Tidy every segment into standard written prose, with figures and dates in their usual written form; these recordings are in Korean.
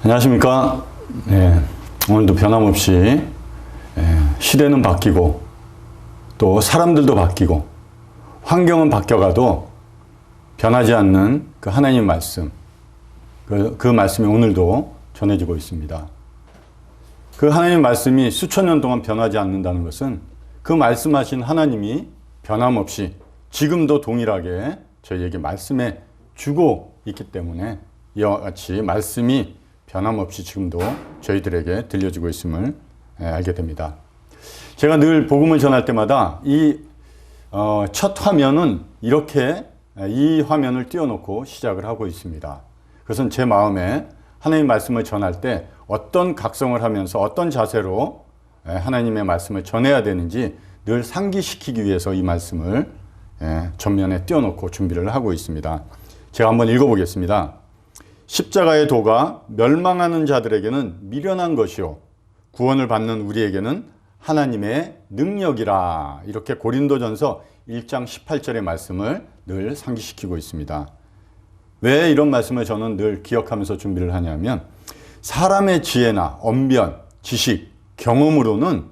안녕하십니까. 오늘도 변함없이 시대는 바뀌고 또 사람들도 바뀌고 환경은 바뀌어가도 변하지 않는 그 하나님 말씀, 그 말씀이 오늘도 전해지고 있습니다. 그 하나님 말씀이 수천 년 동안 변하지 않는다는 것은 그 말씀하신 하나님이 변함없이 지금도 동일하게 저희에게 말씀해 주고 있기 때문에 이와 같이 말씀이 변함없이 지금도 저희들에게 들려주고 있음을 알게 됩니다. 제가 늘 복음을 전할 때마다 이 첫 화면은 이렇게 이 화면을 띄워놓고 시작을 하고 있습니다. 그것은 제 마음에 하나님 말씀을 전할 때 어떤 각성을 하면서 어떤 자세로 하나님의 말씀을 전해야 되는지 늘 상기시키기 위해서 이 말씀을 전면에 띄워놓고 준비를 하고 있습니다. 제가 한번 읽어보겠습니다. 십자가의 도가 멸망하는 자들에게는 미련한 것이요 구원을 받는 우리에게는 하나님의 능력이라. 이렇게 고린도전서 1장 18절의 말씀을 늘 상기시키고 있습니다. 왜 이런 말씀을 저는 늘 기억하면서 준비를 하냐면 사람의 지혜나 언변, 지식, 경험으로는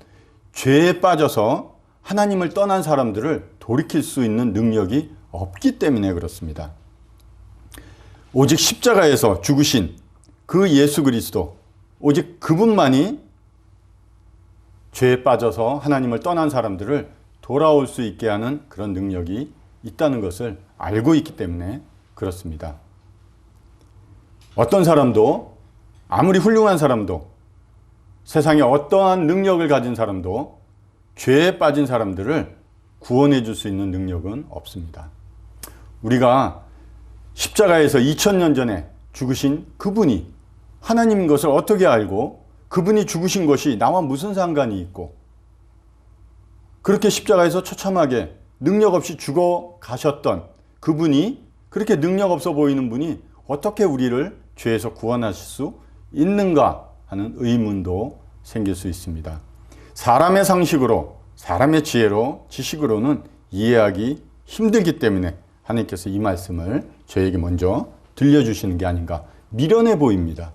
죄에 빠져서 하나님을 떠난 사람들을 돌이킬 수 있는 능력이 없기 때문에 그렇습니다. 오직 십자가에서 죽으신 그 예수 그리스도, 오직 그분만이 죄에 빠져서 하나님을 떠난 사람들을 돌아올 수 있게 하는 그런 능력이 있다는 것을 알고 있기 때문에 그렇습니다. 어떤 사람도, 아무리 훌륭한 사람도, 세상에 어떠한 능력을 가진 사람도 죄에 빠진 사람들을 구원해 줄 수 있는 능력은 없습니다. 우리가 십자가에서 2000년 전에 죽으신 그분이 하나님인 것을 어떻게 알고 그분이 죽으신 것이 나와 무슨 상관이 있고 그렇게 십자가에서 처참하게 능력 없이 죽어 가셨던 그분이, 그렇게 능력 없어 보이는 분이 어떻게 우리를 죄에서 구원하실 수 있는가 하는 의문도 생길 수 있습니다. 사람의 상식으로, 사람의 지혜로, 지식으로는 이해하기 힘들기 때문에 하나님께서 이 말씀을 저에게 먼저 들려주시는 게 아닌가, 미련해 보입니다.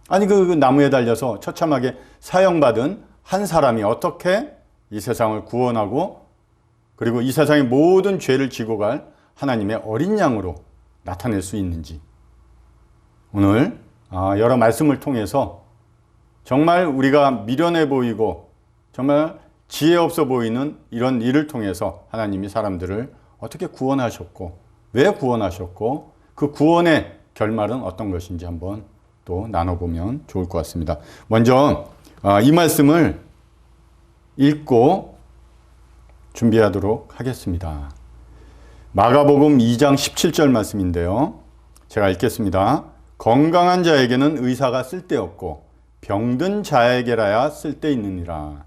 아니 그 나무에 달려서 처참하게 사형받은 한 사람이 어떻게 이 세상을 구원하고 그리고 이 세상의 모든 죄를 지고 갈 하나님의 어린 양으로 나타낼 수 있는지, 오늘 여러 말씀을 통해서 정말 우리가 미련해 보이고 정말 지혜 없어 보이는 이런 일을 통해서 하나님이 사람들을 어떻게 구원하셨고 왜 구원하셨고 그 구원의 결말은 어떤 것인지 한번 또 나눠보면 좋을 것 같습니다. 먼저 이 말씀을 읽고 준비하도록 하겠습니다. 마가복음 2장 17절 말씀인데요. 제가 읽겠습니다. 건강한 자에게는 의사가 쓸데없고 병든 자에게라야 쓸데있느니라.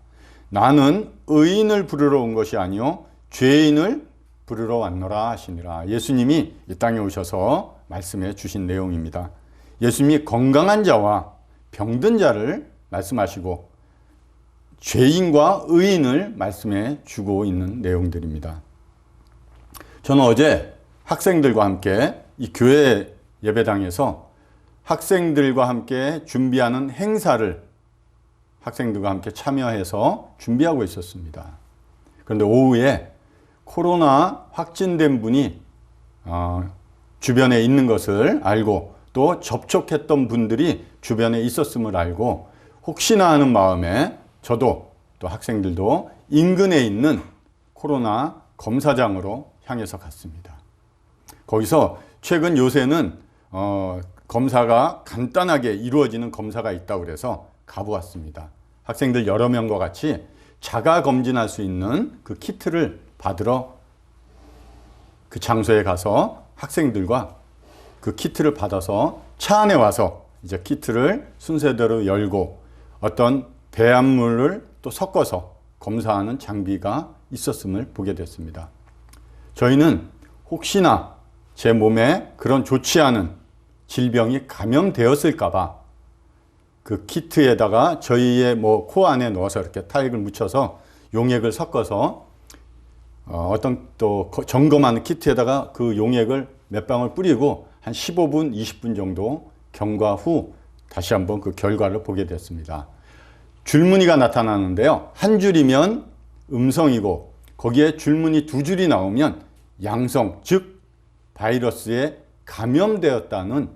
나는 의인을 부르러 온 것이 아니요 죄인을 부르러 왔노라 하시니라. 예수님이 이 땅에 오셔서 말씀해 주신 내용입니다. 예수님이 건강한 자와 병든 자를 말씀하시고 죄인과 의인을 말씀해 주고 있는 내용들입니다. 저는 어제 학생들과 함께 이 교회 예배당에서 학생들과 함께 준비하는 행사를 학생들과 함께 참여해서 준비하고 있었습니다. 그런데 오후에 코로나 확진된 분이 주변에 있는 것을 알고 또 접촉했던 분들이 주변에 있었음을 알고 혹시나 하는 마음에 저도 또 학생들도 인근에 있는 코로나 검사장으로 향해서 갔습니다. 거기서 최근 요새는 검사가 간단하게 이루어지는 검사가 있다고 그래서 가보았습니다. 학생들 여러 명과 같이 자가 검진할 수 있는 그 키트를 받으러 그 장소에 가서 학생들과 그 키트를 받아서 차 안에 와서 이제 키트를 순서대로 열고 어떤 배합물을 또 섞어서 검사하는 장비가 있었음을 보게 됐습니다. 저희는 혹시나 제 몸에 그런 좋지 않은 질병이 감염되었을까봐 그 키트에다가 저희의 코 안에 넣어서 이렇게 타액을 묻혀서 용액을 섞어서 어떤 또 점검하는 키트에다가 그 용액을 몇 방울 뿌리고 한 15분, 20분 정도 경과 후 다시 한번 그 결과를 보게 됐습니다. 줄무늬가 나타나는데요. 한 줄이면 음성이고 거기에 줄무늬 두 줄이 나오면 양성, 즉 바이러스에 감염되었다는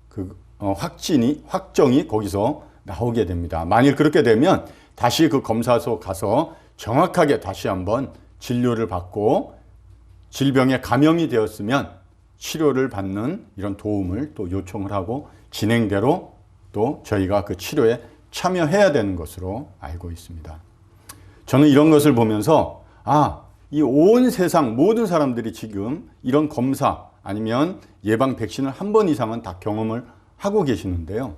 그 확정이 거기서 나오게 됩니다. 만일 그렇게 되면 다시 그 검사소 가서 정확하게 다시 한번 진료를 받고 질병에 감염이 되었으면 치료를 받는 이런 도움을 또 요청을 하고 진행대로 또 저희가 그 치료에 참여해야 되는 것으로 알고 있습니다. 저는 이런 것을 보면서 이 온 세상 모든 사람들이 지금 이런 검사 아니면 예방 백신을 한 번 이상은 다 경험을 하고 계시는데요.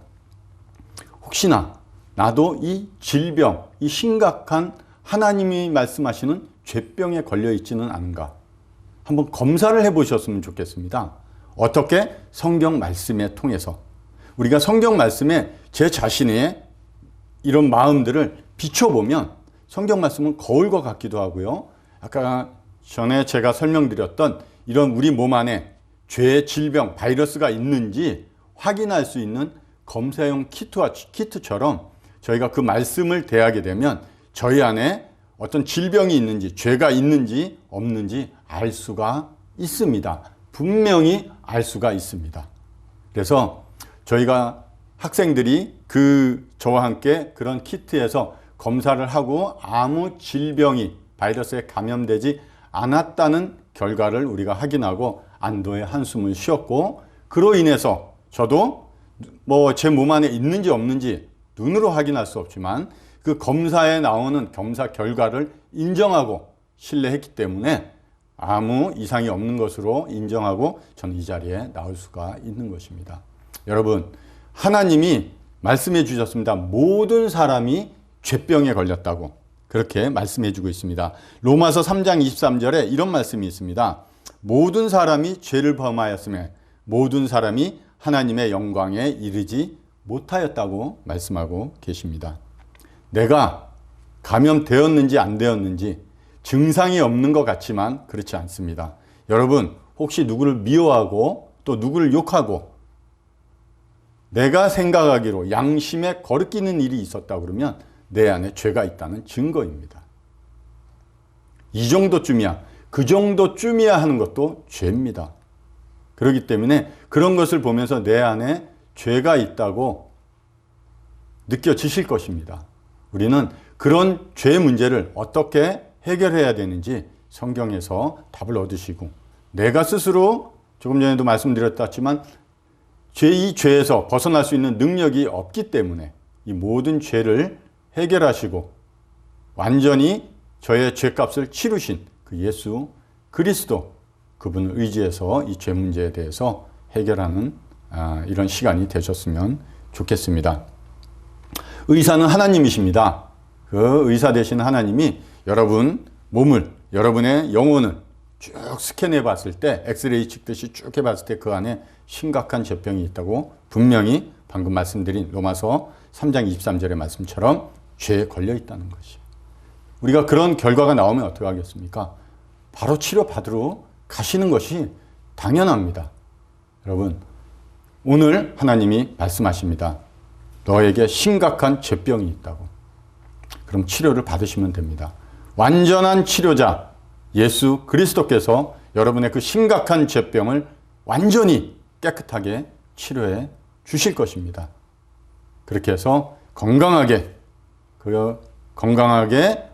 혹시나 나도 이 질병, 이 심각한 하나님이 말씀하시는 죄병에 걸려 있지는 않은가? 한번 검사를 해보셨으면 좋겠습니다. 어떻게? 성경 말씀에 통해서. 우리가 성경 말씀에 제 자신의 이런 마음들을 비춰보면 성경 말씀은 거울과 같기도 하고요. 아까 전에 제가 설명드렸던 이런 우리 몸 안에 죄, 질병, 바이러스가 있는지 확인할 수 있는 검사용 키트처럼 저희가 그 말씀을 대하게 되면 저희 안에 어떤 질병이 있는지 죄가 있는지 없는지 알 수가 있습니다. 분명히 알 수가 있습니다. 그래서 저희가 학생들이 저와 함께 그런 키트에서 검사를 하고 아무 질병이 바이러스에 감염되지 않았다는 결과를 우리가 확인하고 안도의 한숨을 쉬었고, 그로 인해서 저도 제 몸 안에 있는지 없는지 눈으로 확인할 수 없지만 그 검사에 나오는 검사 결과를 인정하고 신뢰했기 때문에 아무 이상이 없는 것으로 인정하고 저는 이 자리에 나올 수가 있는 것입니다. 여러분, 하나님이 말씀해 주셨습니다. 모든 사람이 죄병에 걸렸다고 그렇게 말씀해 주고 있습니다. 로마서 3장 23절에 이런 말씀이 있습니다. 모든 사람이 죄를 범하였으며 모든 사람이 하나님의 영광에 이르지 못하였다고 말씀하고 계십니다. 내가 감염되었는지 안 되었는지 증상이 없는 것 같지만 그렇지 않습니다. 여러분, 혹시 누구를 미워하고 또 누구를 욕하고 내가 생각하기로 양심에 거르끼는 일이 있었다 그러면 내 안에 죄가 있다는 증거입니다. 이 정도쯤이야, 그 정도쯤이야 하는 것도 죄입니다. 그렇기 때문에 그런 것을 보면서 내 안에 죄가 있다고 느껴지실 것입니다. 우리는 그런 죄 문제를 어떻게 해결해야 되는지 성경에서 답을 얻으시고, 내가 스스로 조금 전에도 말씀드렸지만 이 죄에서 벗어날 수 있는 능력이 없기 때문에 이 모든 죄를 해결하시고 완전히 저의 죄값을 치르신 그 예수 그리스도, 그분을 의지해서 이 죄 문제에 대해서 해결하는 이런 시간이 되셨으면 좋겠습니다. 의사는 하나님이십니다. 그 의사 되신 하나님이 여러분 몸을, 여러분의 영혼을 쭉 스캔해 봤을 때, 엑스레이 찍듯이 쭉 해봤을 때 그 안에 심각한 죄병이 있다고 분명히 방금 말씀드린 로마서 3장 23절의 말씀처럼 죄에 걸려 있다는 것이. 우리가 그런 결과가 나오면 어떻게 하겠습니까? 바로 치료받으러 가시는 것이 당연합니다. 여러분, 오늘 하나님이 말씀하십니다. 너에게 심각한 죄병이 있다고. 그럼 치료를 받으시면 됩니다. 완전한 치료자 예수 그리스도께서 여러분의 그 심각한 죄병을 완전히 깨끗하게 치료해 주실 것입니다. 그렇게 해서 건강하게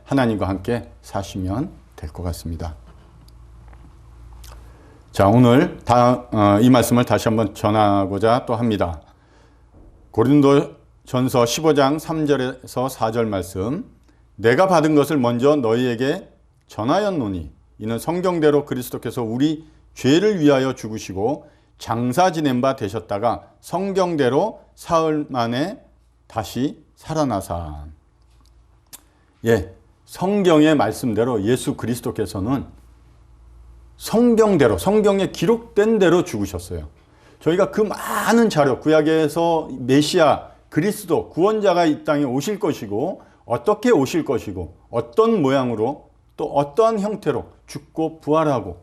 하나님과 함께 사시면 될 것 같습니다. 자, 오늘 이 말씀을 다시 한번 전하고자 또 합니다. 고린도전서 15장 3절에서 4절 말씀. 내가 받은 것을 먼저 너희에게 전하였노니 이는 성경대로 그리스도께서 우리 죄를 위하여 죽으시고 장사 지낸 바 되셨다가 성경대로 사흘 만에 다시 살아나사. 성경의 말씀대로 예수 그리스도께서는 성경대로, 성경에 기록된 대로 죽으셨어요. 저희가 그 많은 자료, 구약에서 메시아, 그리스도, 구원자가 이 땅에 오실 것이고 어떻게 오실 것이고 어떤 모양으로 또 어떠한 형태로 죽고 부활하고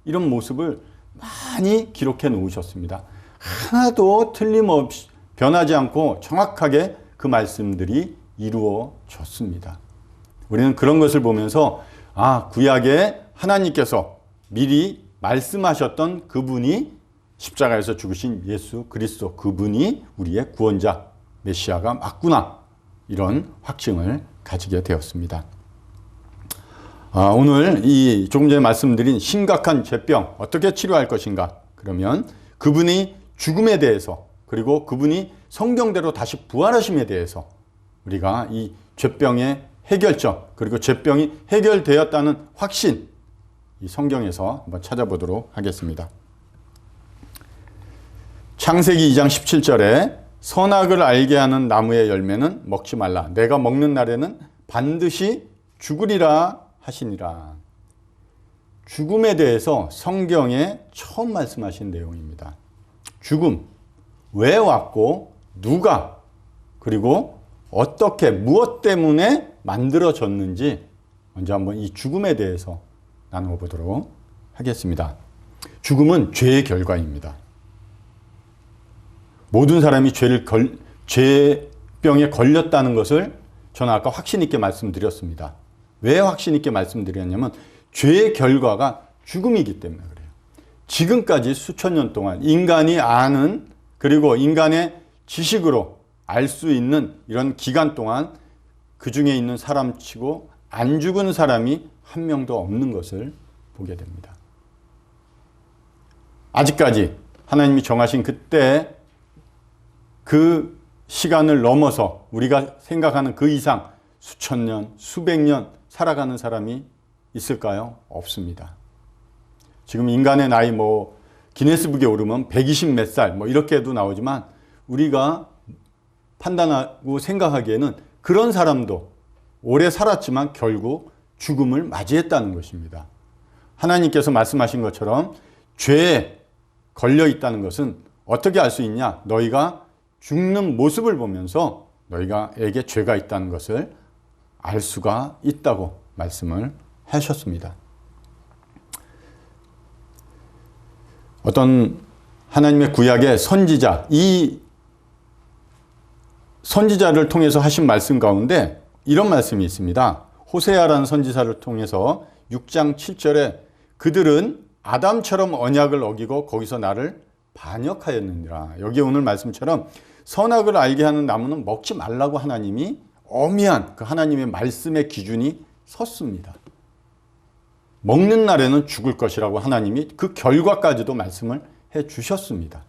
이런 모습을 많이 기록해 놓으셨습니다. 하나도 틀림없이 변하지 않고 정확하게 그 말씀들이 이루어졌습니다. 우리는 그런 것을 보면서 구약에 하나님께서 미리 말씀하셨던 그분이 십자가에서 죽으신 예수 그리스도, 그분이 우리의 구원자 메시아가 맞구나, 이런 확증을 가지게 되었습니다. 오늘 이 조금 전에 말씀드린 심각한 죄병 어떻게 치료할 것인가, 그러면 그분이 죽음에 대해서, 그리고 그분이 성경대로 다시 부활하심에 대해서 우리가 이 죄병의 해결점, 그리고 죄병이 해결되었다는 확신, 이 성경에서 한번 찾아보도록 하겠습니다. 창세기 2장 17절에 선악을 알게 하는 나무의 열매는 먹지 말라. 내가 먹는 날에는 반드시 죽으리라 하시니라. 죽음에 대해서 성경에 처음 말씀하신 내용입니다. 죽음, 왜 왔고 누가, 그리고 어떻게, 무엇 때문에 만들어졌는지 먼저 한번 이 죽음에 대해서 나누어 보도록 하겠습니다. 죽음은 죄의 결과입니다. 모든 사람이 죄병에 걸렸다는 것을 저는 아까 확신 있게 말씀드렸습니다. 왜 확신 있게 말씀드렸냐면 죄의 결과가 죽음이기 때문에 그래요. 지금까지 수천 년 동안 인간이 아는, 그리고 인간의 지식으로 알 수 있는 이런 기간 동안 그 중에 있는 사람 치고 안 죽은 사람이 한 명도 없는 것을 보게 됩니다. 아직까지 하나님이 정하신 그때 그 시간을 넘어서 우리가 생각하는 그 이상 수천 년, 수백 년 살아가는 사람이 있을까요? 없습니다. 지금 인간의 나이 기네스북에 오르면 120 몇 살 이렇게도 나오지만 우리가 판단하고 생각하기에는 그런 사람도 오래 살았지만 결국 죽음을 맞이했다는 것입니다. 하나님께서 말씀하신 것처럼 죄에 걸려 있다는 것은 어떻게 알 수 있냐? 너희가 죽는 모습을 보면서 너희가에게 죄가 있다는 것을 알 수가 있다고 말씀을 하셨습니다. 어떤 하나님의 구약의 선지자, 이 선지자를 통해서 하신 말씀 가운데 이런 말씀이 있습니다. 호세아라는 선지자를 통해서 6장 7절에 그들은 아담처럼 언약을 어기고 거기서 나를 반역하였느니라. 여기 오늘 말씀처럼 선악을 알게 하는 나무는 먹지 말라고 하나님이 엄히한 그 하나님의 말씀의 기준이 섰습니다. 먹는 날에는 죽을 것이라고 하나님이 그 결과까지도 말씀을 해 주셨습니다.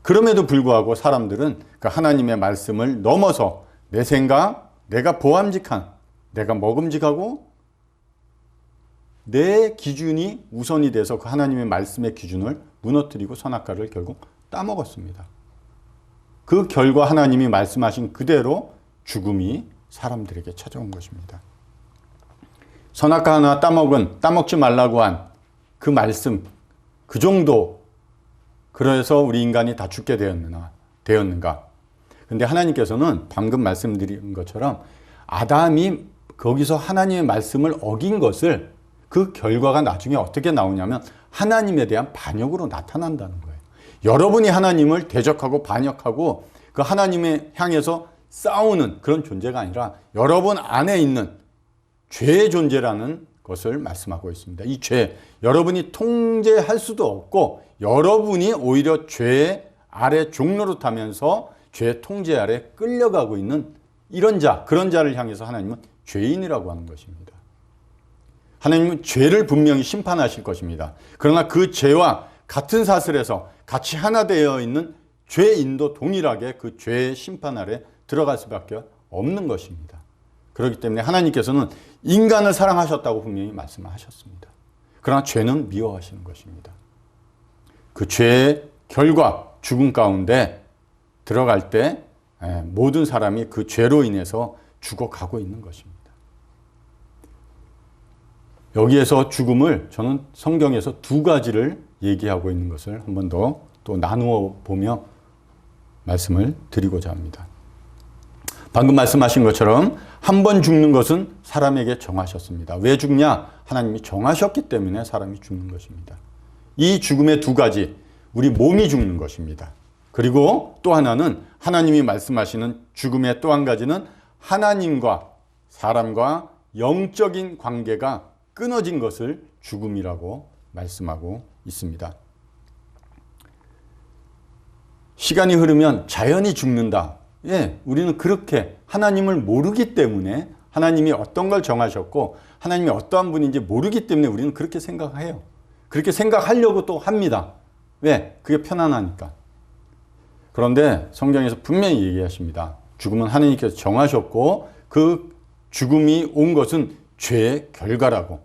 그럼에도 불구하고 사람들은 그 하나님의 말씀을 넘어서 내 생각, 내가 보암직한, 내가 먹음직하고 내 기준이 우선이 돼서 그 하나님의 말씀의 기준을 무너뜨리고 선악과를 결국 따먹었습니다. 그 결과 하나님이 말씀하신 그대로 죽음이 사람들에게 찾아온 것입니다. 선악과 하나 따먹지 말라고 한 그 말씀, 그 정도, 그래서 우리 인간이 다 죽게 되었는가? 근데 하나님께서는 방금 말씀드린 것처럼 아담이 거기서 하나님의 말씀을 어긴 것을 그 결과가 나중에 어떻게 나오냐면 하나님에 대한 반역으로 나타난다는 거예요. 여러분이 하나님을 대적하고 반역하고 그 하나님에 향해서 싸우는 그런 존재가 아니라 여러분 안에 있는 죄의 존재라는 것을 말씀하고 있습니다. 이 죄, 여러분이 통제할 수도 없고 여러분이 오히려 죄 아래 종노릇하면서 죄의 통제 아래 끌려가고 있는 이런 자, 그런 자를 향해서 하나님은 죄인이라고 하는 것입니다. 하나님은 죄를 분명히 심판하실 것입니다. 그러나 그 죄와 같은 사슬에서 같이 하나 되어 있는 죄인도 동일하게 그 죄의 심판 아래 들어갈 수밖에 없는 것입니다. 그렇기 때문에 하나님께서는 인간을 사랑하셨다고 분명히 말씀하셨습니다. 그러나 죄는 미워하시는 것입니다. 그 죄의 결과, 죽음 가운데 들어갈 때 모든 사람이 그 죄로 인해서 죽어가고 있는 것입니다. 여기에서 죽음을 저는 성경에서 두 가지를 얘기하고 있는 것을 한 번 더 또 나누어 보며 말씀을 드리고자 합니다. 방금 말씀하신 것처럼 한 번 죽는 것은 사람에게 정하셨습니다. 왜 죽냐? 하나님이 정하셨기 때문에 사람이 죽는 것입니다. 이 죽음의 두 가지, 우리 몸이 죽는 것입니다. 그리고 또 하나는 하나님이 말씀하시는 죽음의 또 한 가지는 하나님과 사람과 영적인 관계가 끊어진 것을 죽음이라고 말씀하고 있습니다. 시간이 흐르면 자연이 죽는다. 예, 우리는 그렇게 하나님을 모르기 때문에, 하나님이 어떤 걸 정하셨고 하나님이 어떠한 분인지 모르기 때문에 우리는 그렇게 생각해요. 그렇게 생각하려고 또 합니다. 왜? 그게 편안하니까. 그런데 성경에서 분명히 얘기하십니다. 죽음은 하나님께서 정하셨고 그 죽음이 온 것은 죄의 결과라고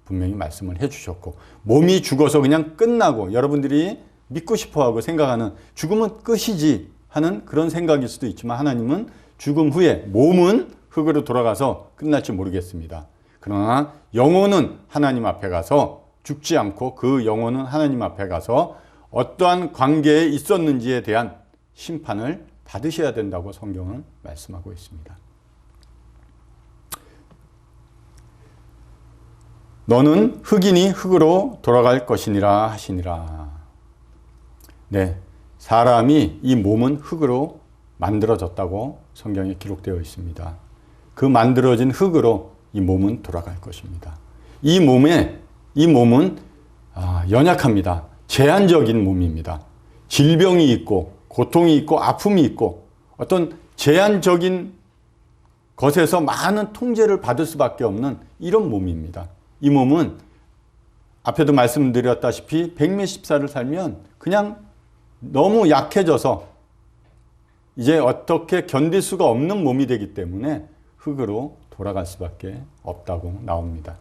분명히 말씀을 해주셨고, 몸이 죽어서 그냥 끝나고 여러분들이 믿고 싶어하고 생각하는 죽음은 끝이지 하는 그런 생각일 수도 있지만, 하나님은 죽음 후에 몸은 흙으로 돌아가서 끝날지 모르겠습니다. 그러나 영혼은 하나님 앞에 가서 죽지 않고 그 영혼은 하나님 앞에 가서 어떠한 관계에 있었는지에 대한 심판을 받으셔야 된다고 성경은 말씀하고 있습니다. 너는 흙이니 흙으로 돌아갈 것이니라 하시니라. 네, 사람이 이 몸은 흙으로 만들어졌다고 성경에 기록되어 있습니다. 그 만들어진 흙으로 이 몸은 돌아갈 것입니다. 이 몸은 연약합니다. 제한적인 몸입니다. 질병이 있고 고통이 있고 아픔이 있고 어떤 제한적인 것에서 많은 통제를 받을 수밖에 없는 이런 몸입니다. 이 몸은 앞에도 말씀드렸다시피 백몇십 살을 살면 그냥 너무 약해져서 이제 어떻게 견딜 수가 없는 몸이 되기 때문에 흙으로 돌아갈 수밖에 없다고 나옵니다.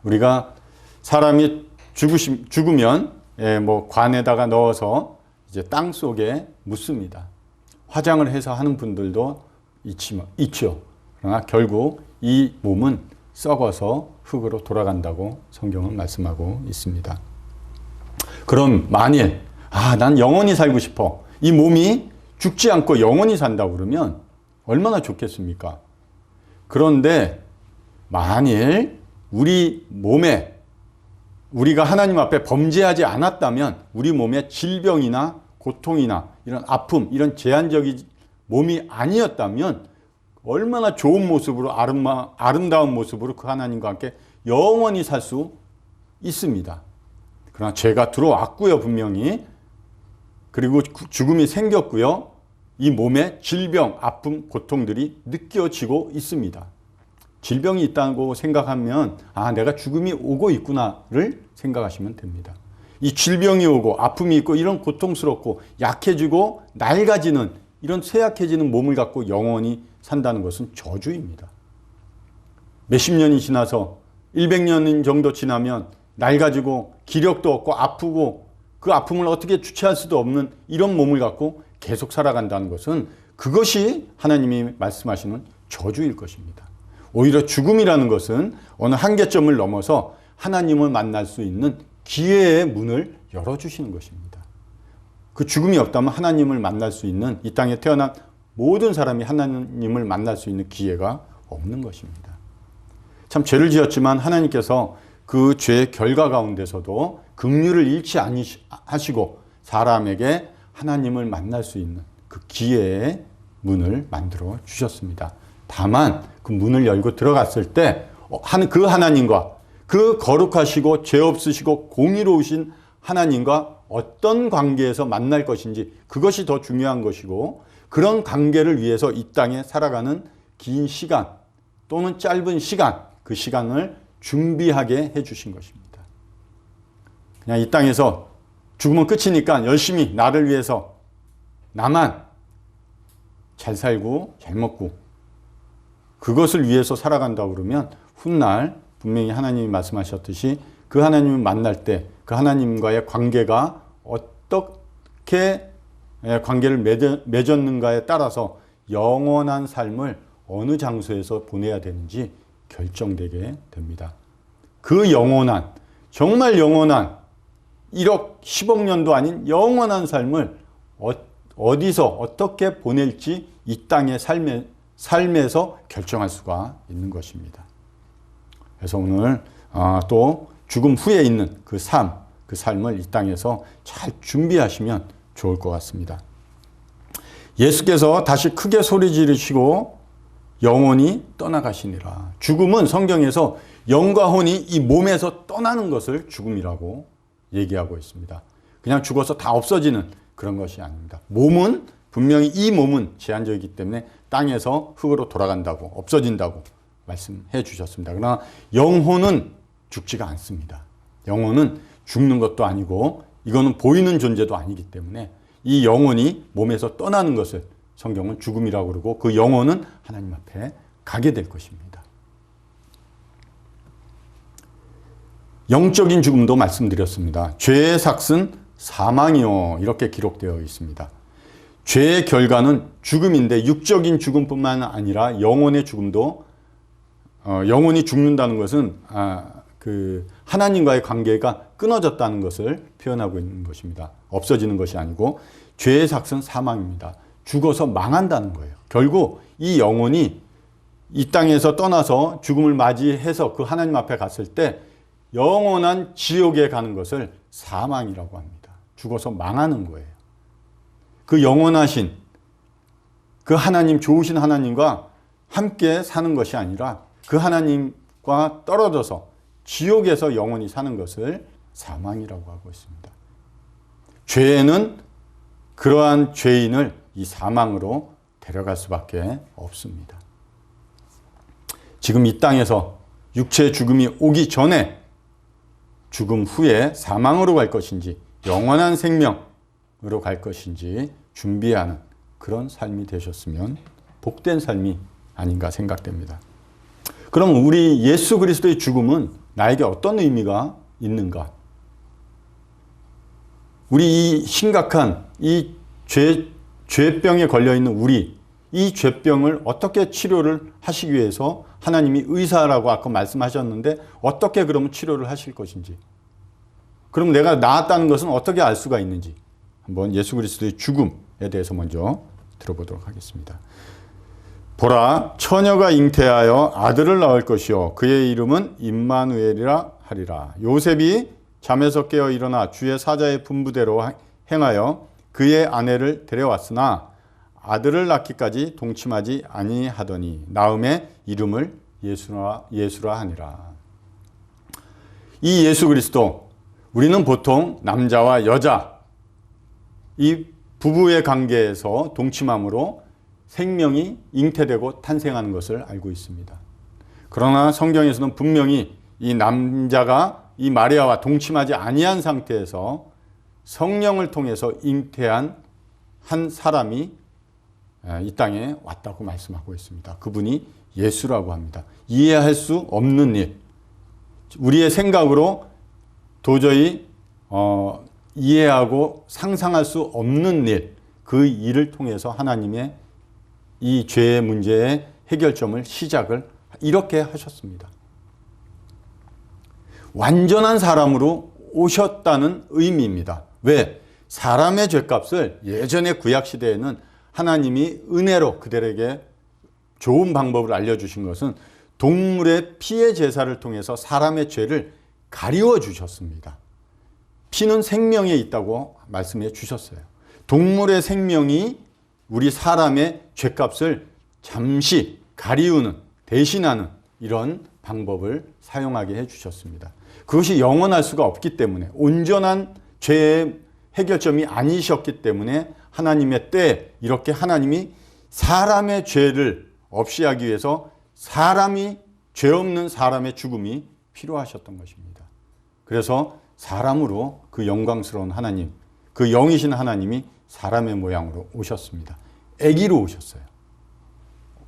우리가 사람이 죽으면 관에다가 넣어서 이제 땅 속에 묻습니다. 화장을 해서 하는 분들도 있죠. 그러나 결국 이 몸은 썩어서 흙으로 돌아간다고 성경은 말씀하고 있습니다. 그럼 만일 난 영원히 살고 싶어, 이 몸이 죽지 않고 영원히 산다고 그러면 얼마나 좋겠습니까? 그런데 만일 우리 몸에 우리가 하나님 앞에 범죄하지 않았다면, 우리 몸에 질병이나 고통이나 이런 아픔, 이런 제한적인 몸이 아니었다면 얼마나 좋은 모습으로, 아름다운 모습으로 그 하나님과 함께 영원히 살 수 있습니다. 그러나 죄가 들어왔고요, 분명히. 그리고 죽음이 생겼고요. 이 몸에 질병, 아픔, 고통들이 느껴지고 있습니다. 질병이 있다고 생각하면 내가 죽음이 오고 있구나를 생각하시면 됩니다. 이 질병이 오고 아픔이 있고 이런 고통스럽고 약해지고 낡아지는 이런 쇠약해지는 몸을 갖고 영원히 산다는 것은 저주입니다. 몇십 년이 지나서 100년 정도 지나면 낡아지고 기력도 없고 아프고 그 아픔을 어떻게 주체할 수도 없는 이런 몸을 갖고 계속 살아간다는 것은 그것이 하나님이 말씀하시는 저주일 것입니다. 오히려 죽음이라는 것은 어느 한계점을 넘어서 하나님을 만날 수 있는 기회의 문을 열어주시는 것입니다. 그 죽음이 없다면 하나님을 만날 수 있는, 이 땅에 태어난 모든 사람이 하나님을 만날 수 있는 기회가 없는 것입니다. 참 죄를 지었지만 하나님께서 그 죄의 결과 가운데서도 긍휼을 잃지 아니하시고 사람에게 하나님을 만날 수 있는 그 기회의 문을 만들어 주셨습니다. 다만 그 문을 열고 들어갔을 때 그 하나님과, 그 거룩하시고 죄 없으시고 공의로우신 하나님과 어떤 관계에서 만날 것인지, 그것이 더 중요한 것이고, 그런 관계를 위해서 이 땅에 살아가는 긴 시간 또는 짧은 시간, 그 시간을 준비하게 해주신 것입니다. 그냥 이 땅에서 죽으면 끝이니까 열심히 나를 위해서 나만 잘 살고 잘 먹고 그것을 위해서 살아간다고 그러면 훗날 분명히 하나님이 말씀하셨듯이 그 하나님을 만날 때 그 하나님과의 관계가 어떻게 관계를 맺었는가에 따라서 영원한 삶을 어느 장소에서 보내야 되는지 결정되게 됩니다. 그 영원한, 정말 영원한 1억 10억 년도 아닌 영원한 삶을 어디서 어떻게 보낼지 이 땅의 삶에서 결정할 수가 있는 것입니다. 그래서 오늘 또 죽음 후에 있는 그 삶을 이 땅에서 잘 준비하시면 좋을 것 같습니다. 예수께서 다시 크게 소리 지르시고 영혼이 떠나가시니라. 죽음은 성경에서 영과 혼이 이 몸에서 떠나는 것을 죽음이라고 얘기하고 있습니다. 그냥 죽어서 다 없어지는 그런 것이 아닙니다. 몸은 분명히 이 몸은 제한적이기 때문에 땅에서 흙으로 돌아간다고, 없어진다고 말씀해 주셨습니다. 그러나 영혼은 죽지가 않습니다. 영혼은 죽는 것도 아니고 이거는 보이는 존재도 아니기 때문에 이 영혼이 몸에서 떠나는 것을 성경은 죽음이라고 그러고 그 영혼은 하나님 앞에 가게 될 것입니다. 영적인 죽음도 말씀드렸습니다. 죄의 삭은 사망이요, 이렇게 기록되어 있습니다. 죄의 결과는 죽음인데 육적인 죽음뿐만 아니라 영혼의 죽음도 영혼이 죽는다는 것은 하나님과의 관계가 끊어졌다는 것을 표현하고 있는 것입니다. 없어지는 것이 아니고 죄의 삭은 사망입니다. 죽어서 망한다는 거예요. 결국 이 영혼이 이 땅에서 떠나서 죽음을 맞이해서 그 하나님 앞에 갔을 때 영원한 지옥에 가는 것을 사망이라고 합니다. 죽어서 망하는 거예요. 그 영원하신 그 하나님, 좋으신 하나님과 함께 사는 것이 아니라 그 하나님과 떨어져서 지옥에서 영원히 사는 것을 사망이라고 하고 있습니다. 죄는 그러한 죄인을 이 사망으로 데려갈 수밖에 없습니다. 지금 이 땅에서 육체의 죽음이 오기 전에 죽음 후에 사망으로 갈 것인지 영원한 생명으로 갈 것인지 준비하는 그런 삶이 되셨으면 복된 삶이 아닌가 생각됩니다. 그럼 우리 예수 그리스도의 죽음은 나에게 어떤 의미가 있는가? 우리 이 심각한 이 죄병에 걸려있는 우리, 이 죄병을 어떻게 치료를 하시기 위해서 하나님이 의사라고 아까 말씀하셨는데 어떻게 그러면 치료를 하실 것인지, 그럼 내가 나았다는 것은 어떻게 알 수가 있는지 한번 예수 그리스도의 죽음에 대해서 먼저 들어보도록 하겠습니다. 보라, 처녀가 잉태하여 아들을 낳을 것이요 그의 이름은 임마누엘이라 하리라. 요셉이 잠에서 깨어 일어나 주의 사자의 분부대로 행하여 그의 아내를 데려왔으나 아들을 낳기까지 동침하지 아니하더니 낳음에 이름을 예수라 하니라. 이 예수 그리스도, 우리는 보통 남자와 여자 이 부부의 관계에서 동침함으로 생명이 잉태되고 탄생하는 것을 알고 있습니다. 그러나 성경에서는 분명히 이 남자가 이 마리아와 동침하지 아니한 상태에서 성령을 통해서 잉태한 한 사람이 이 땅에 왔다고 말씀하고 있습니다. 그분이 예수라고 합니다. 이해할 수 없는 일, 우리의 생각으로 도저히 이해하고 상상할 수 없는 일, 그 일을 통해서 하나님의 이 죄의 문제의 해결점을 시작을 이렇게 하셨습니다. 완전한 사람으로 오셨다는 의미입니다. 왜? 사람의 죄값을 예전의 구약시대에는 하나님이 은혜로 그들에게 좋은 방법을 알려주신 것은 동물의 피의 제사를 통해서 사람의 죄를 가리워 주셨습니다. 피는 생명에 있다고 말씀해 주셨어요. 동물의 생명이 우리 사람의 죄값을 잠시 가리우는, 대신하는 이런 방법을 사용하게 해 주셨습니다. 그것이 영원할 수가 없기 때문에, 온전한 죄의 해결점이 아니셨기 때문에 하나님의 때에 이렇게 하나님이 사람의 죄를 없이 하기 위해서 사람이, 죄 없는 사람의 죽음이 필요하셨던 것입니다. 그래서 사람으로 그 영광스러운 하나님, 그 영이신 하나님이 사람의 모양으로 오셨습니다. 아기로 오셨어요.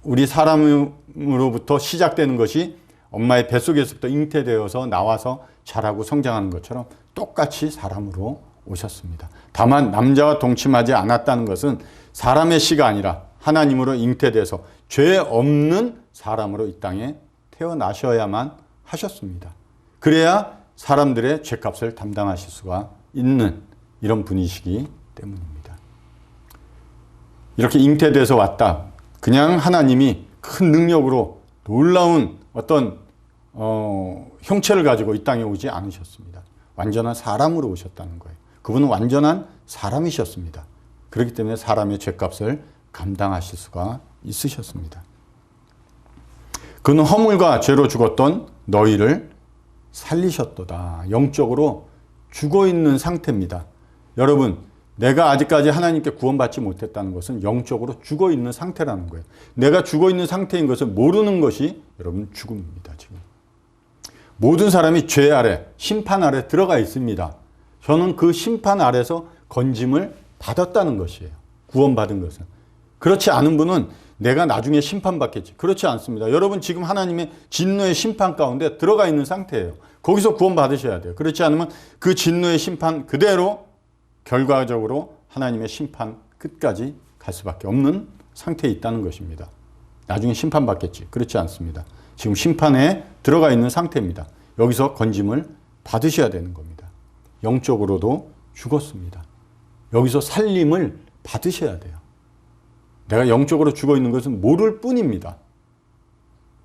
우리 사람으로부터 시작되는 것이 엄마의 뱃속에서부터 잉태되어서 나와서 자라고 성장하는 것처럼 똑같이 사람으로 오셨습니다. 다만 남자와 동침하지 않았다는 것은 사람의 씨가 아니라 하나님으로 잉태돼서 죄 없는 사람으로 이 땅에 태어나셔야만 하셨습니다. 그래야 사람들의 죄값을 담당하실 수가 있는 이런 분이시기 때문입니다. 이렇게 잉태돼서 왔다. 그냥 하나님이 큰 능력으로 놀라운 어떤 형체를 가지고 이 땅에 오지 않으셨습니다. 완전한 사람으로 오셨다는 거예요. 그분은 완전한 사람이셨습니다. 그렇기 때문에 사람의 죄값을 감당하실 수가 있으셨습니다. 그는 허물과 죄로 죽었던 너희를 살리셨도다. 영적으로 죽어있는 상태입니다. 여러분, 내가 아직까지 하나님께 구원받지 못했다는 것은 영적으로 죽어있는 상태라는 거예요. 내가 죽어있는 상태인 것을 모르는 것이 여러분 죽음입니다. 지금 모든 사람이 죄 아래, 심판 아래 들어가 있습니다. 저는 그 심판 아래서 건짐을 받았다는 것이에요. 구원받은 것은. 그렇지 않은 분은 내가 나중에 심판받겠지. 그렇지 않습니다. 여러분 지금 하나님의 진노의 심판 가운데 들어가 있는 상태예요. 거기서 구원받으셔야 돼요. 그렇지 않으면 그 진노의 심판 그대로 결과적으로 하나님의 심판 끝까지 갈 수밖에 없는 상태에 있다는 것입니다. 나중에 심판받겠지. 그렇지 않습니다. 지금 심판에 들어가 있는 상태입니다. 여기서 건짐을 받으셔야 되는 겁니다. 영적으로도 죽었습니다. 여기서 살림을 받으셔야 돼요. 내가 영적으로 죽어 있는 것은 모를 뿐입니다.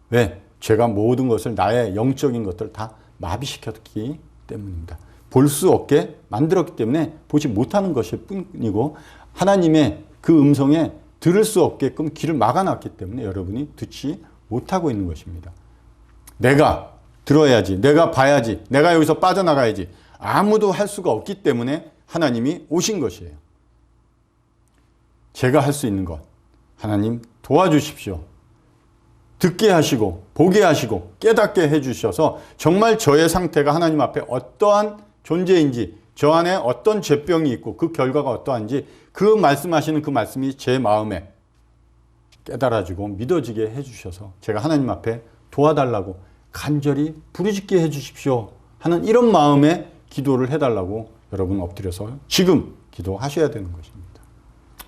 왜? 죄가 모든 것을 나의 영적인 것들을 다 마비시켰기 때문입니다. 볼 수 없게 만들었기 때문에 보지 못하는 것일 뿐이고 하나님의 그 음성에 들을 수 없게끔 귀를 막아놨기 때문에 여러분이 듣지 못하고 있는 것입니다. 내가 들어야지, 내가 봐야지, 내가 여기서 빠져나가야지 아무도 할 수가 없기 때문에 하나님이 오신 것이에요. 제가 할 수 있는 것, 하나님 도와주십시오. 듣게 하시고 보게 하시고 깨닫게 해주셔서 정말 저의 상태가 하나님 앞에 어떠한 존재인지, 저 안에 어떤 죄병이 있고 그 결과가 어떠한지 그 말씀하시는 그 말씀이 제 마음에 깨달아지고 믿어지게 해주셔서 제가 하나님 앞에 도와달라고 간절히 부르짖게 해주십시오 하는 이런 마음의 기도를 해달라고 여러분 엎드려서 지금 기도하셔야 되는 것입니다.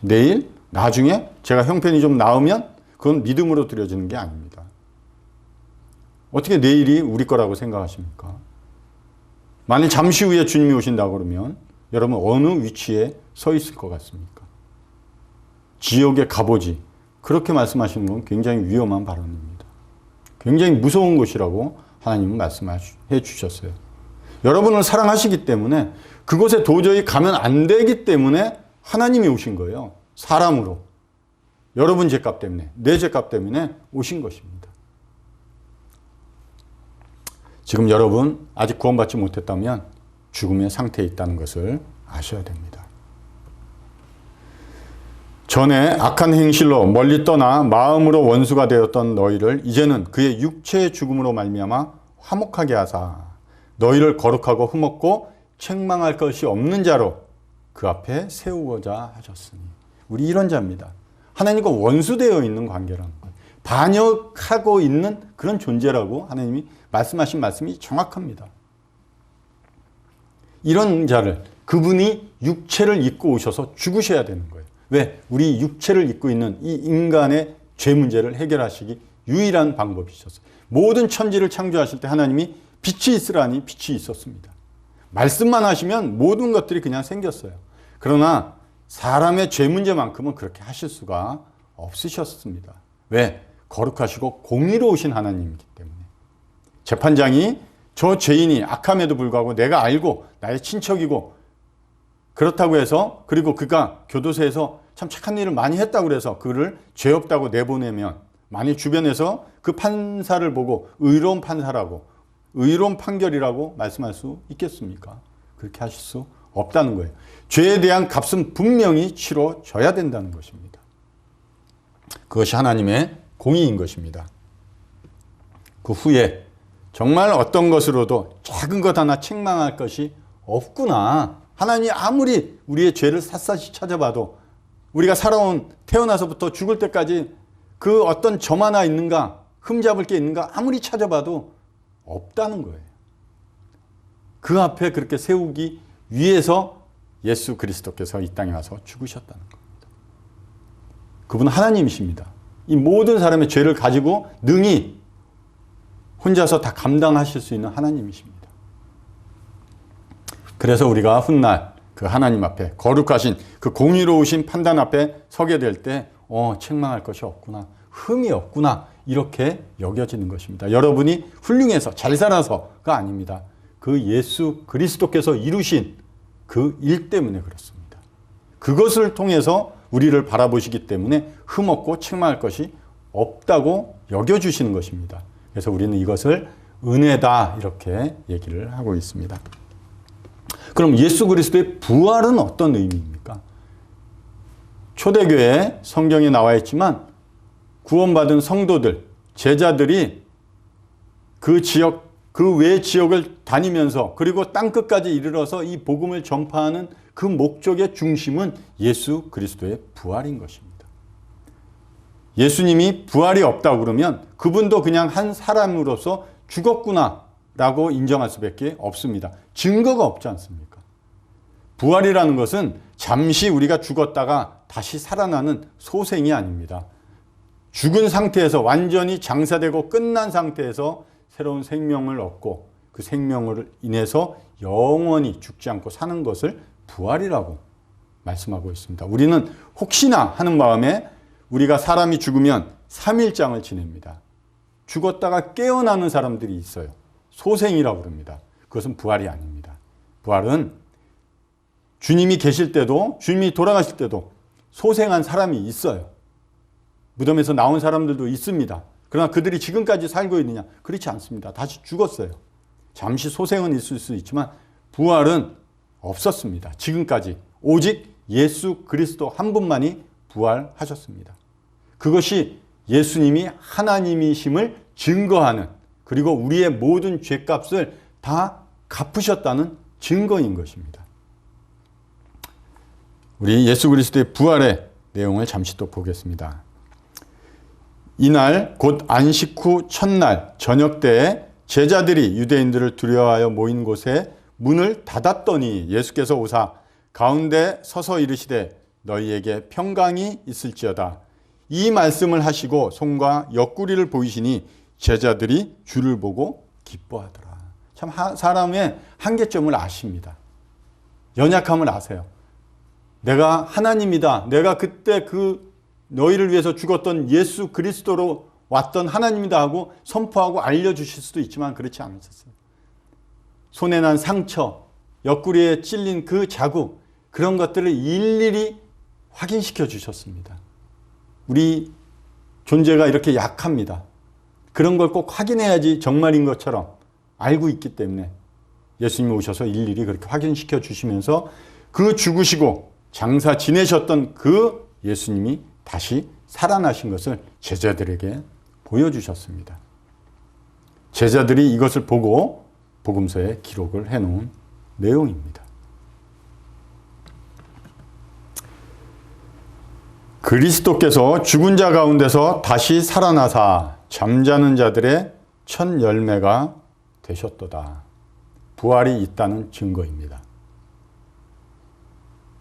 내일, 나중에 제가 형편이 좀 나으면 그건 믿음으로 드려지는 게 아닙니다. 어떻게 내일이 우리 거라고 생각하십니까? 만일 잠시 후에 주님이 오신다고 그러면 여러분 어느 위치에 서 있을 것 같습니까? 지옥에 가보지. 그렇게 말씀하시는 건 굉장히 위험한 발언입니다. 굉장히 무서운 곳이라고 하나님은 말씀해 주셨어요. 여러분을 사랑하시기 때문에 그곳에 도저히 가면 안 되기 때문에 하나님이 오신 거예요. 사람으로. 여러분 죄값 때문에, 내 죄값 때문에 오신 것입니다. 지금 여러분 아직 구원받지 못했다면 죽음의 상태에 있다는 것을 아셔야 됩니다. 전에 악한 행실로 멀리 떠나 마음으로 원수가 되었던 너희를 이제는 그의 육체의 죽음으로 말미암아 화목하게 하사 너희를 거룩하고 흠없고 책망할 것이 없는 자로 그 앞에 세우고자 하셨으니. 우리 이런 자입니다. 하나님과 원수되어 있는 관계라는 거예요. 반역하고 있는 그런 존재라고 하나님이 말씀하신 말씀이 정확합니다. 이런 자를 그분이 육체를 입고 오셔서 죽으셔야 되는 거예요. 왜? 우리 육체를 입고 있는 이 인간의 죄 문제를 해결하시기 유일한 방법이셨어요. 모든 천지를 창조하실 때 하나님이 빛이 있으라니 빛이 있었습니다. 말씀만 하시면 모든 것들이 그냥 생겼어요. 그러나 사람의 죄 문제만큼은 그렇게 하실 수가 없으셨습니다. 왜? 거룩하시고 공의로우신 하나님이기 때문에. 재판장이 저 죄인이 악함에도 불구하고 내가 알고 나의 친척이고 그렇다고 해서 그리고 그가 교도소에서 참 착한 일을 많이 했다고 해서 그를 죄 없다고 내보내면 만일 주변에서 그 판사를 보고 의로운 판사라고 의로운 판결이라고 말씀할 수 있겠습니까? 그렇게 하실 수 없다는 거예요. 죄에 대한 값은 분명히 치러져야 된다는 것입니다. 그것이 하나님의 공의인 것입니다. 그 후에 정말 어떤 것으로도 작은 것 하나 책망할 것이 없구나. 하나님이 아무리 우리의 죄를 샅샅이 찾아봐도 우리가 살아온 태어나서부터 죽을 때까지 그 어떤 점 하나 있는가, 흠잡을 게 있는가 아무리 찾아봐도 없다는 거예요. 그 앞에 그렇게 세우기 위해서 예수 그리스도께서 이 땅에 와서 죽으셨다는 겁니다. 그분은 하나님이십니다. 이 모든 사람의 죄를 가지고 능히 혼자서 다 감당하실 수 있는 하나님이십니다. 그래서 우리가 훗날 그 하나님 앞에 거룩하신 그 공의로우신 판단 앞에 서게 될 때 책망할 것이 없구나, 흠이 없구나 이렇게 여겨지는 것입니다. 여러분이 훌륭해서 잘 살아서가 아닙니다. 그 예수 그리스도께서 이루신 그 일 때문에 그렇습니다. 그것을 통해서 우리를 바라보시기 때문에 흠없고 책망할 것이 없다고 여겨주시는 것입니다. 그래서 우리는 이것을 은혜다 이렇게 얘기를 하고 있습니다. 그럼 예수 그리스도의 부활은 어떤 의미입니까? 초대교회 성경에 나와 있지만 구원받은 성도들, 제자들이 그 지역, 그 외 지역을 다니면서 그리고 땅끝까지 이르러서 이 복음을 전파하는 그 목적의 중심은 예수 그리스도의 부활인 것입니다. 예수님이 부활이 없다고 그러면 그분도 그냥 한 사람으로서 죽었구나 라고 인정할 수밖에 없습니다. 증거가 없지 않습니까? 부활이라는 것은 잠시 우리가 죽었다가 다시 살아나는 소생이 아닙니다. 죽은 상태에서 완전히 장사되고 끝난 상태에서 새로운 생명을 얻고 그 생명을 인해서 영원히 죽지 않고 사는 것을 부활이라고 말씀하고 있습니다. 우리는 혹시나 하는 마음에 우리가 사람이 죽으면 3일장을 지냅니다. 죽었다가 깨어나는 사람들이 있어요. 소생이라고 그럽니다. 그것은 부활이 아닙니다. 부활은 주님이 계실 때도, 주님이 돌아가실 때도 소생한 사람이 있어요. 무덤에서 나온 사람들도 있습니다. 그러나 그들이 지금까지 살고 있느냐? 그렇지 않습니다. 다시 죽었어요. 잠시 소생은 있을 수 있지만 부활은 없었습니다. 지금까지 오직 예수 그리스도 한 분만이 부활하셨습니다. 그것이 예수님이 하나님이심을 증거하는, 그리고 우리의 모든 죄값을 다 갚으셨다는 증거인 것입니다. 우리 예수 그리스도의 부활의 내용을 잠시 또 보겠습니다. 이날 곧 안식 후 첫날 저녁 때에 제자들이 유대인들을 두려워하여 모인 곳에 문을 닫았더니 예수께서 오사 가운데 서서 이르시되 너희에게 평강이 있을지어다. 이 말씀을 하시고 손과 옆구리를 보이시니 제자들이 주를 보고 기뻐하더라. 참 사람의 한계점을 아십니다. 연약함을 아세요. 내가 하나님이다. 내가 그때 그 너희를 위해서 죽었던 예수 그리스도로 왔던 하나님이다 하고 선포하고 알려주실 수도 있지만 그렇지 않으셨어요. 손에 난 상처, 옆구리에 찔린 그 자국, 그런 것들을 일일이 확인시켜 주셨습니다. 우리 존재가 이렇게 약합니다. 그런 걸 꼭 확인해야지 정말인 것처럼 알고 있기 때문에 예수님이 오셔서 일일이 그렇게 확인시켜 주시면서 그 죽으시고 장사 지내셨던 그 예수님이 다시 살아나신 것을 제자들에게 보여주셨습니다. 제자들이 이것을 보고 복음서에 기록을 해놓은 내용입니다. 그리스도께서 죽은 자 가운데서 다시 살아나사 잠자는 자들의 첫 열매가 되셨도다. 부활이 있다는 증거입니다.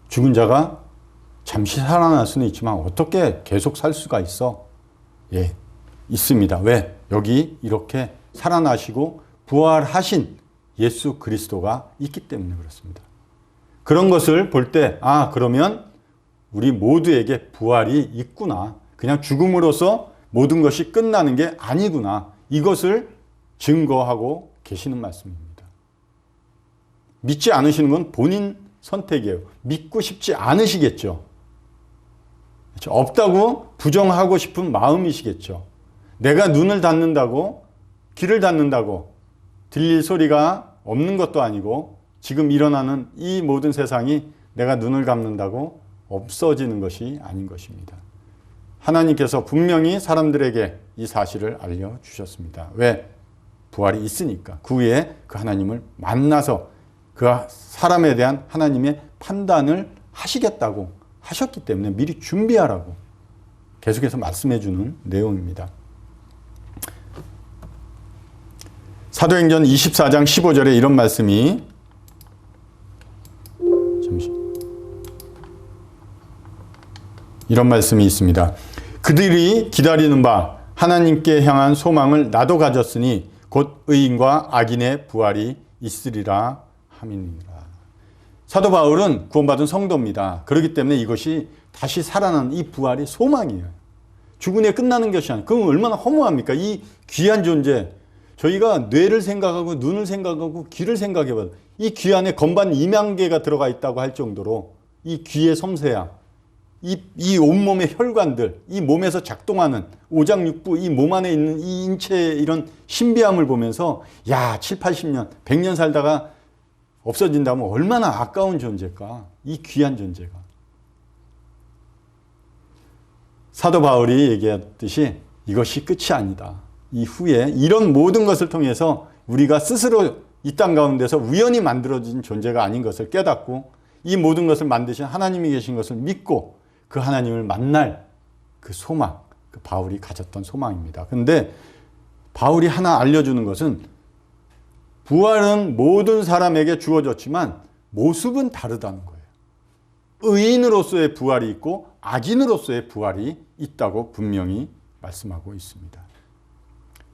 죽은 자가 잠시 살아날 수는 있지만 어떻게 계속 살 수가 있어? 예, 있습니다. 왜? 여기 이렇게 살아나시고 부활하신 예수 그리스도가 있기 때문에 그렇습니다. 그런 것을 볼 때, 아, 그러면 우리 모두에게 부활이 있구나. 그냥 죽음으로써 모든 것이 끝나는 게 아니구나. 이것을 증거하고 계시는 말씀입니다. 믿지 않으시는 건 본인 선택이에요. 믿고 싶지 않으시겠죠. 그렇죠? 없다고 부정하고 싶은 마음이시겠죠. 내가 눈을 닫는다고, 귀를 닫는다고 들릴 소리가 없는 것도 아니고 지금 일어나는 이 모든 세상이 내가 눈을 감는다고 없어지는 것이 아닌 것입니다. 하나님께서 분명히 사람들에게 이 사실을 알려주셨습니다. 왜? 부활이 있으니까. 그 후에 그 하나님을 만나서 그 사람에 대한 하나님의 판단을 하시겠다고 하셨기 때문에 미리 준비하라고 계속해서 말씀해 주는 내용입니다. 사도행전 24장 15절에 이런 말씀이 이런 말씀이 있습니다. 그들이 기다리는 바 하나님께 향한 소망을 나도 가졌으니 곧 의인과 악인의 부활이 있으리라 함이니라. 사도 바울은 구원받은 성도입니다. 그렇기 때문에 이것이 다시 살아나는 이 부활이 소망이에요. 죽은 해 끝나는 것이 아니에요. 그럼 얼마나 허무합니까? 이 귀한 존재. 저희가 뇌를 생각하고 눈을 생각하고 귀를 생각해봐도 이 귀 안에 건반 2만 개가 들어가 있다고 할 정도로 이 귀의 섬세함, 이 온몸의 혈관들, 이 몸에서 작동하는 오장육부, 이 몸 안에 있는 이 인체의 이런 신비함을 보면서 야, 7, 80년, 100년 살다가 없어진다면 얼마나 아까운 존재일까? 이 귀한 존재가. 사도 바울이 얘기했듯이 이것이 끝이 아니다. 이후에 이런 모든 것을 통해서 우리가 스스로 이 땅 가운데서 우연히 만들어진 존재가 아닌 것을 깨닫고 이 모든 것을 만드신 하나님이 계신 것을 믿고 그 하나님을 만날 그 소망, 그 바울이 가졌던 소망입니다. 그런데 바울이 하나 알려주는 것은 부활은 모든 사람에게 주어졌지만 모습은 다르다는 거예요. 의인으로서의 부활이 있고 악인으로서의 부활이 있다고 분명히 말씀하고 있습니다.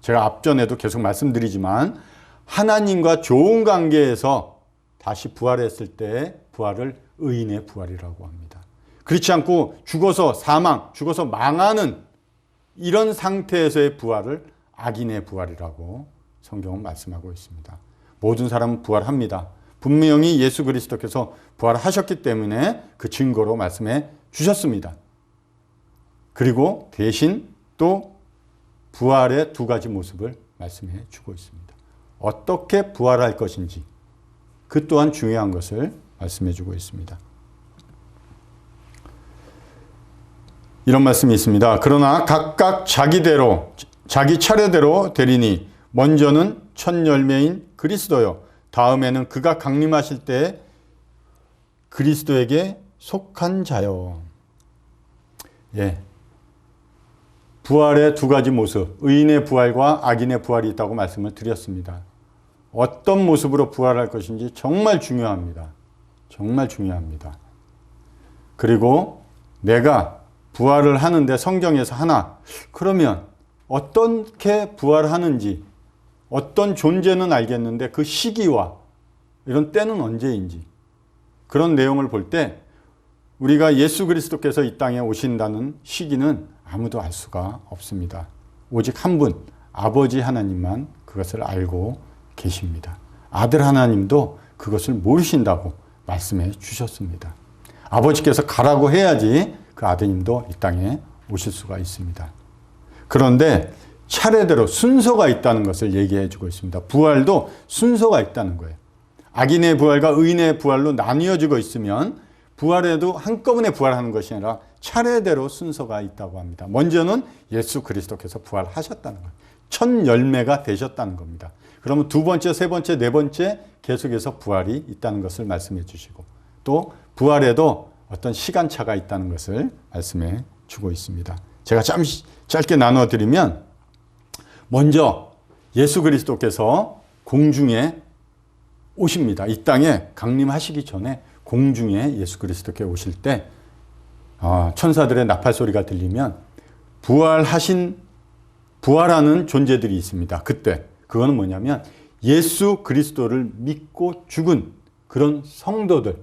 제가 앞전에도 계속 말씀드리지만 하나님과 좋은 관계에서 다시 부활했을 때의 부활을 의인의 부활이라고 합니다. 그렇지 않고 죽어서 사망, 죽어서 망하는 이런 상태에서의 부활을 악인의 부활이라고 성경은 말씀하고 있습니다. 모든 사람은 부활합니다. 분명히 예수 그리스도께서 부활하셨기 때문에 그 증거로 말씀해 주셨습니다. 그리고 대신 또 부활의 두 가지 모습을 말씀해 주고 있습니다. 어떻게 부활할 것인지 그 또한 중요한 것을 말씀해 주고 있습니다. 이런 말씀이 있습니다. 그러나 각각 자기대로 자기 차례대로 되리니 먼저는 첫 열매인 그리스도요 다음에는 그가 강림하실 때 그리스도에게 속한 자요. 예. 부활의 두 가지 모습, 의인의 부활과 악인의 부활이 있다고 말씀을 드렸습니다. 어떤 모습으로 부활할 것인지 정말 중요합니다. 정말 중요합니다. 그리고 내가 부활을 하는데 성경에서 하나, 그러면 어떻게 부활하는지 어떤 존재는 알겠는데 그 시기와 이런 때는 언제인지 그런 내용을 볼 때 우리가 예수 그리스도께서 이 땅에 오신다는 시기는 아무도 알 수가 없습니다. 오직 한 분, 아버지 하나님만 그것을 알고 계십니다. 아들 하나님도 그것을 모르신다고 말씀해 주셨습니다. 아버지께서 가라고 해야지 그 아드님도 이 땅에 오실 수가 있습니다. 그런데 차례대로 순서가 있다는 것을 얘기해 주고 있습니다. 부활도 순서가 있다는 거예요. 악인의 부활과 의인의 부활로 나뉘어지고 있으면 부활에도 한꺼번에 부활하는 것이 아니라 차례대로 순서가 있다고 합니다. 먼저는 예수 그리스도께서 부활하셨다는 거예요. 첫 열매가 되셨다는 겁니다. 그러면 두 번째, 세 번째, 네 번째 계속해서 부활이 있다는 것을 말씀해 주시고 또 부활에도 어떤 시간차가 있다는 것을 말씀해 주고 있습니다. 제가 잠시 짧게 나누어 드리면 먼저 예수 그리스도께서 공중에 오십니다. 이 땅에 강림하시기 전에 공중에 예수 그리스도께 오실 때 천사들의 나팔 소리가 들리면 부활하는 존재들이 있습니다. 그때 그거는 뭐냐면 예수 그리스도를 믿고 죽은 그런 성도들,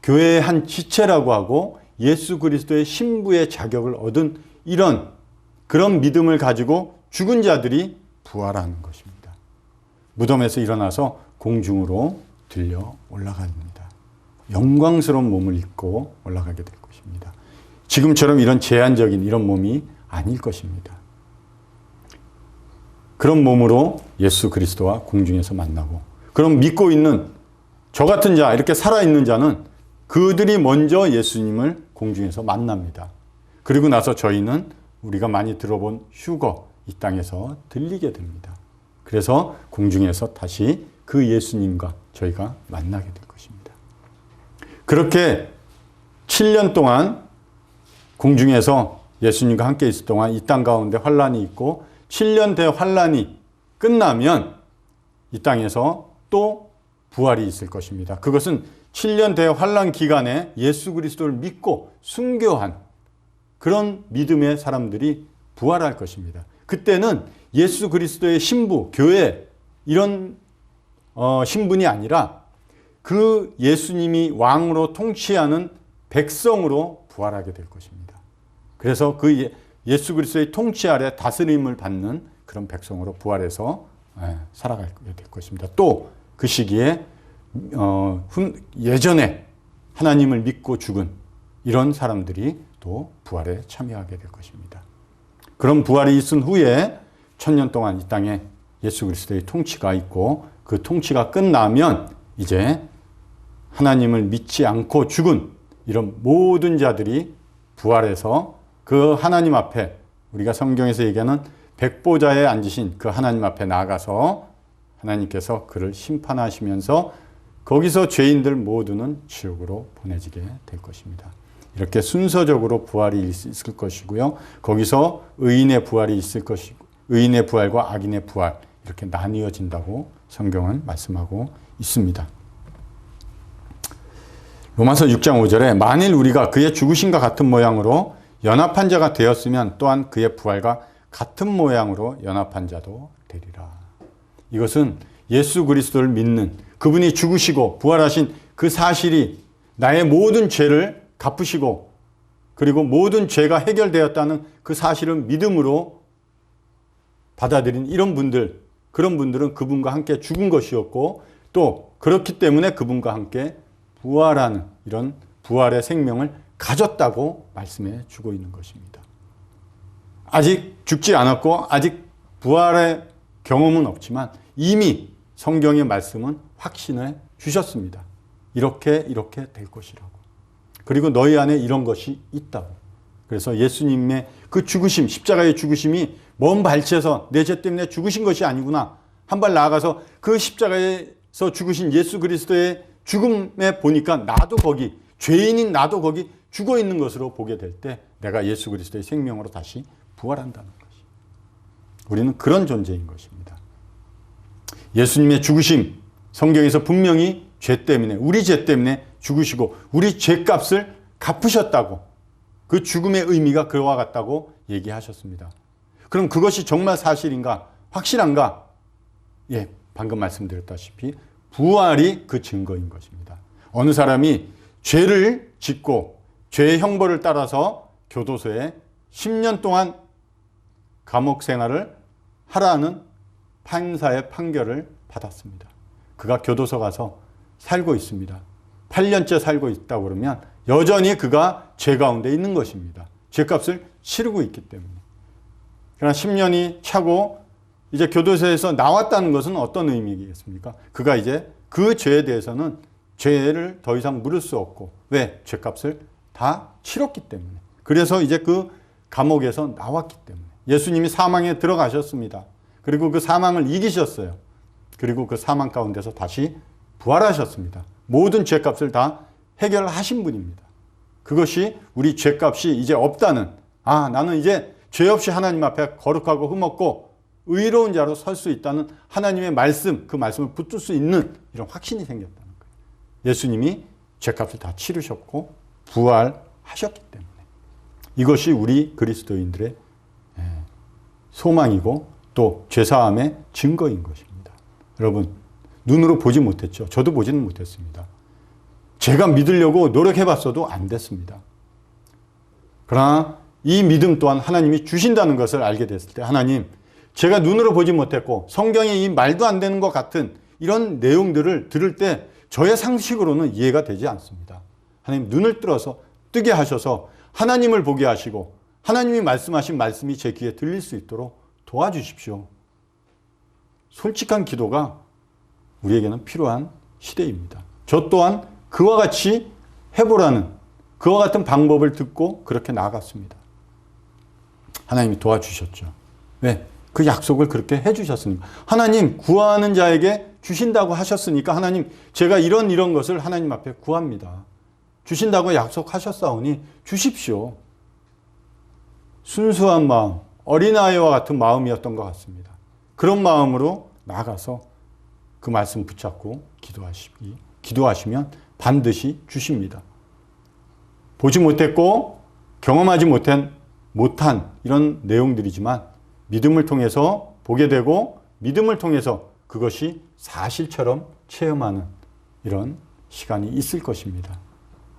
교회의 한 지체라고 하고 예수 그리스도의 신부의 자격을 얻은 그런 믿음을 가지고 죽은 자들이 부활하는 것입니다. 무덤에서 일어나서 공중으로 들려 올라갑니다. 영광스러운 몸을 입고 올라가게 될 것입니다. 지금처럼 이런 제한적인 이런 몸이 아닐 것입니다. 그런 몸으로 예수 그리스도와 공중에서 만나고, 그럼 믿고 있는 저 같은 자, 이렇게 살아있는 자는 그들이 먼저 예수님을 공중에서 만납니다. 그리고 나서 저희는 우리가 많이 들어본 휴거, 이 땅에서 들리게 됩니다. 그래서 공중에서 다시 그 예수님과 저희가 만나게 될 것입니다. 그렇게 7년 동안 공중에서 예수님과 함께 있을 동안 이 땅 가운데 환란이 있고 7년 대 환란이 끝나면 이 땅에서 또 부활이 있을 것입니다. 그것은 7년 대 환란 기간에 예수 그리스도를 믿고 순교한 그런 믿음의 사람들이 부활할 것입니다. 그때는 예수 그리스도의 신부, 교회 이런 신분이 아니라 그 예수님이 왕으로 통치하는 백성으로 부활하게 될 것입니다. 그래서 그 예수 그리스도의 통치 아래 다스림을 받는 그런 백성으로 부활해서 살아가게 될 것입니다. 또 그 시기에 예전에 하나님을 믿고 죽은 이런 사람들이 또 부활에 참여하게 될 것입니다. 그런 부활이 있은 후에 1000년 동안 이 땅에 예수 그리스도의 통치가 있고 그 통치가 끝나면 이제 하나님을 믿지 않고 죽은 이런 모든 자들이 부활해서 그 하나님 앞에 우리가 성경에서 얘기하는 백보자에 앉으신 그 하나님 앞에 나아가서 하나님께서 그를 심판하시면서 거기서 죄인들 모두는 지옥으로 보내지게 될 것입니다. 이렇게 순서적으로 부활이 있을 것이고요. 거기서 의인의 부활이 있을 것이고 의인의 부활과 악인의 부활 이렇게 나뉘어진다고 성경은 말씀하고 있습니다. 로마서 6장 5절에 만일 우리가 그의 죽으심과 같은 모양으로 연합한 자가 되었으면 또한 그의 부활과 같은 모양으로 연합한 자도 되리라. 이것은 예수 그리스도를 믿는 그분이 죽으시고 부활하신 그 사실이 나의 모든 죄를 갚으시고 그리고 모든 죄가 해결되었다는 그 사실을 믿음으로 받아들인 이런 분들, 그런 분들은 그분과 함께 죽은 것이었고 또 그렇기 때문에 그분과 함께 부활하는 이런 부활의 생명을 가졌다고 말씀해 주고 있는 것입니다. 아직 죽지 않았고 아직 부활의 경험은 없지만 이미 성경의 말씀은 확신해 주셨습니다. 이렇게 될 것이라고. 그리고 너희 안에 이런 것이 있다고. 그래서 예수님의 그 죽으심, 십자가의 죽으심이 먼 발치에서 내 죄 때문에 죽으신 것이 아니구나. 한 발 나아가서 그 십자가에서 죽으신 예수 그리스도의 죽음에 보니까 나도 거기, 죄인인 나도 거기 죽어 있는 것으로 보게 될 때 내가 예수 그리스도의 생명으로 다시 부활한다는 것이. 우리는 그런 존재인 것입니다. 예수님의 죽으심, 성경에서 분명히 죄 때문에, 우리 죄 때문에 죽으시고 우리 죄값을 갚으셨다고, 그 죽음의 의미가 그와 같다고 얘기하셨습니다. 그럼 그것이 정말 사실인가? 확실한가? 예, 방금 말씀드렸다시피 부활이 그 증거인 것입니다. 어느 사람이 죄를 짓고 죄의 형벌을 따라서 교도소에 10년 동안 감옥 생활을 하라는 판사의 판결을 받았습니다. 그가 교도소 가서 살고 있습니다. 8년째 살고 있다고 그러면 여전히 그가 죄 가운데 있는 것입니다. 죄값을 치르고 있기 때문에. 그러나 10년이 차고 이제 교도소에서 나왔다는 것은 어떤 의미겠습니까? 그가 이제 그 죄에 대해서는 죄를 더 이상 물을 수 없고, 왜? 죄값을 다 치렀기 때문에. 그래서 이제 그 감옥에서 나왔기 때문에. 예수님이 사망에 들어가셨습니다. 그리고 그 사망을 이기셨어요. 그리고 그 사망 가운데서 다시 부활하셨습니다. 모든 죄값을 다 해결하신 분입니다. 그것이 우리 죄값이 이제 없다는, 아, 나는 이제 죄 없이 하나님 앞에 거룩하고 흠없고 의로운 자로 설 수 있다는 하나님의 말씀, 그 말씀을 붙들 수 있는 이런 확신이 생겼다는 거예요. 예수님이 죄값을 다 치르셨고 부활하셨기 때문에. 이것이 우리 그리스도인들의 소망이고 또 죄사함의 증거인 것입니다. 여러분, 눈으로 보지 못했죠. 저도 보지는 못했습니다. 제가 믿으려고 노력해봤어도 안 됐습니다. 그러나 이 믿음 또한 하나님이 주신다는 것을 알게 됐을 때, 하나님, 제가 눈으로 보지 못했고 성경에 이 말도 안 되는 것 같은 이런 내용들을 들을 때 저의 상식으로는 이해가 되지 않습니다. 하나님, 눈을 뚫어서 뜨게 하셔서 하나님을 보게 하시고 하나님이 말씀하신 말씀이 제 귀에 들릴 수 있도록 도와주십시오. 솔직한 기도가 우리에게는 필요한 시대입니다. 저 또한 그와 같이 해보라는, 그와 같은 방법을 듣고 그렇게 나아갔습니다. 하나님이 도와주셨죠. 왜? 그 약속을 그렇게 해주셨으니까. 하나님, 구하는 자에게 주신다고 하셨으니까 하나님, 제가 이런 것을 하나님 앞에 구합니다. 주신다고 약속하셨사오니 주십시오. 순수한 마음, 어린아이와 같은 마음이었던 것 같습니다. 그런 마음으로 나가서 그 말씀 붙잡고 기도하시면 반드시 주십니다. 보지 못했고 경험하지 못한 이런 내용들이지만 믿음을 통해서 보게 되고 믿음을 통해서 그것이 사실처럼 체험하는 이런 시간이 있을 것입니다.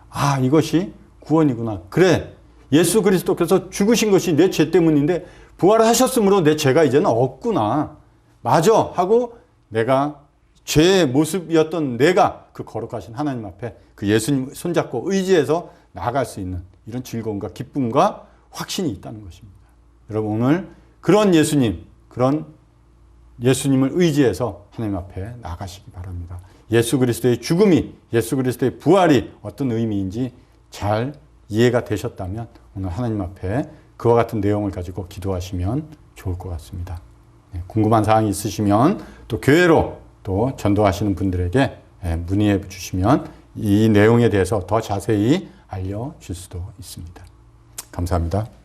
아, 이것이 구원이구나. 그래, 예수 그리스도께서 죽으신 것이 내 죄 때문인데 부활하셨으므로 내 죄가 이제는 없구나. 맞아 하고 내가 죄의 모습이었던 내가 그 거룩하신 하나님 앞에 그 예수님 손잡고 의지해서 나아갈 수 있는 이런 즐거움과 기쁨과 확신이 있다는 것입니다. 여러분 오늘 그런 예수님을 의지해서 하나님 앞에 나아가시기 바랍니다. 예수 그리스도의 죽음이, 예수 그리스도의 부활이 어떤 의미인지 잘 이해가 되셨다면 오늘 하나님 앞에 그와 같은 내용을 가지고 기도하시면 좋을 것 같습니다. 궁금한 사항이 있으시면 또 교회로 또 전도하시는 분들에게 문의해 주시면 이 내용에 대해서 더 자세히 알려줄 수도 있습니다. 감사합니다.